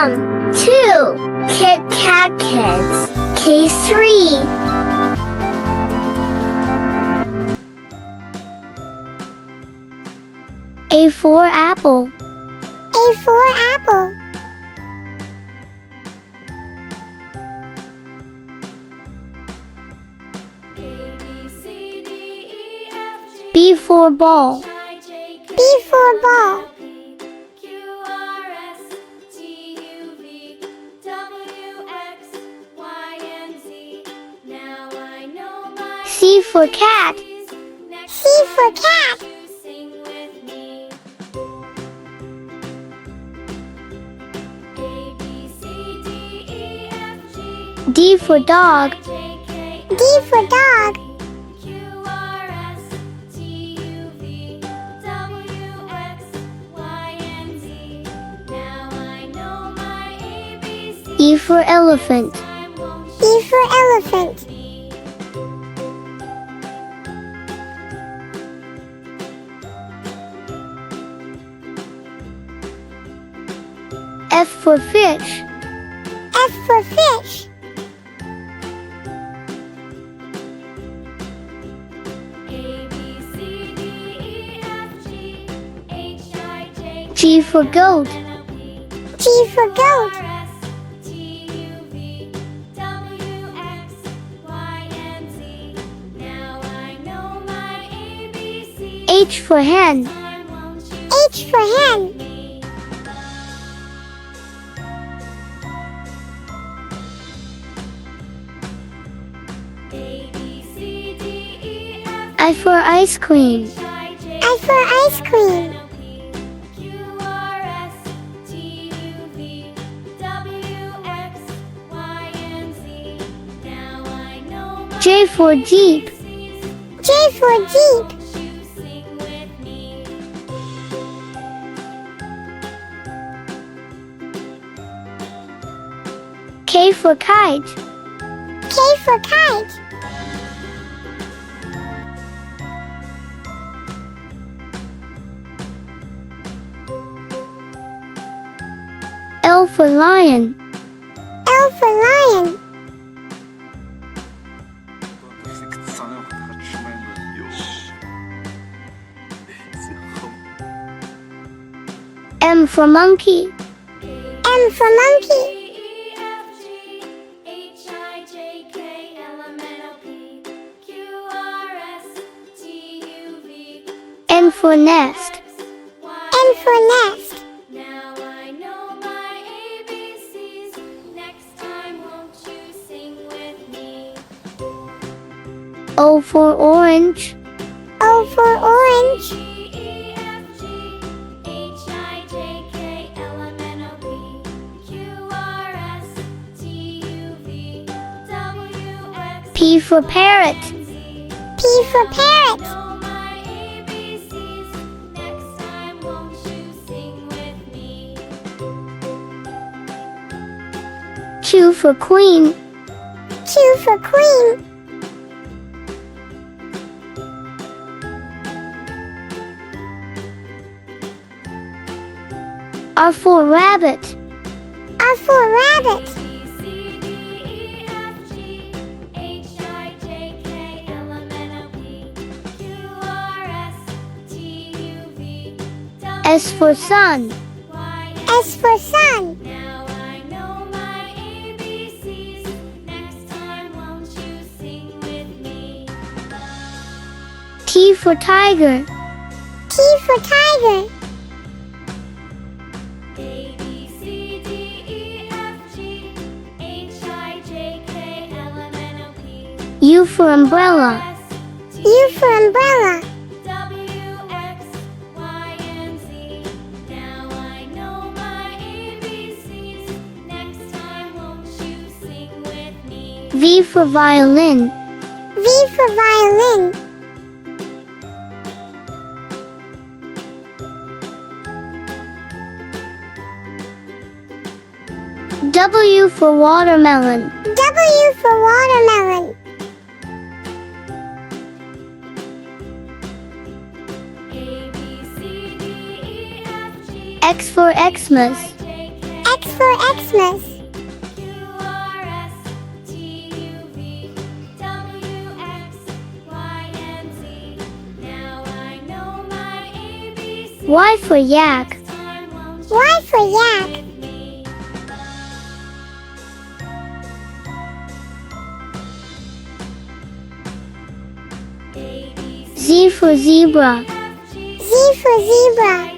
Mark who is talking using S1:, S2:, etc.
S1: 2. Kit Kat Kids. Case 3. A for apple.
S2: A for apple.
S1: B for ball.
S2: B for ball.
S1: C for cat.
S2: C for cat.
S1: D for dog.
S2: D for dog.
S1: E for elephant.
S2: E for elephant.
S1: F for fish.
S2: F for fish.
S1: G for goat.
S2: G for goat.
S1: H for hen.
S2: H for hen.
S1: I for ice cream.
S2: I for ice cream.
S1: J for jeep.
S2: J for jeep.
S1: K for kite.
S2: K for kite.
S1: L for lion.
S2: L for lion.
S1: M for monkey.
S2: M for monkey.
S1: N for nest.
S2: N for nest.
S1: O for orange.
S2: O for orange.
S1: P for parrot.
S2: P for parrot.
S1: Q for queen.
S2: Q for queen.
S1: R for rabbit.
S2: R for rabbit.
S1: S for sun.
S2: S for sun.
S1: T for tiger.
S2: T for tiger.
S1: U for umbrella.
S2: U for umbrella. V for violin. V for violin.
S1: W for watermelon.
S2: W for watermelon.
S1: X for Xmas.
S2: X X for Xmas. Y for yak. Y for yak. Z for zebra. Z for zebra.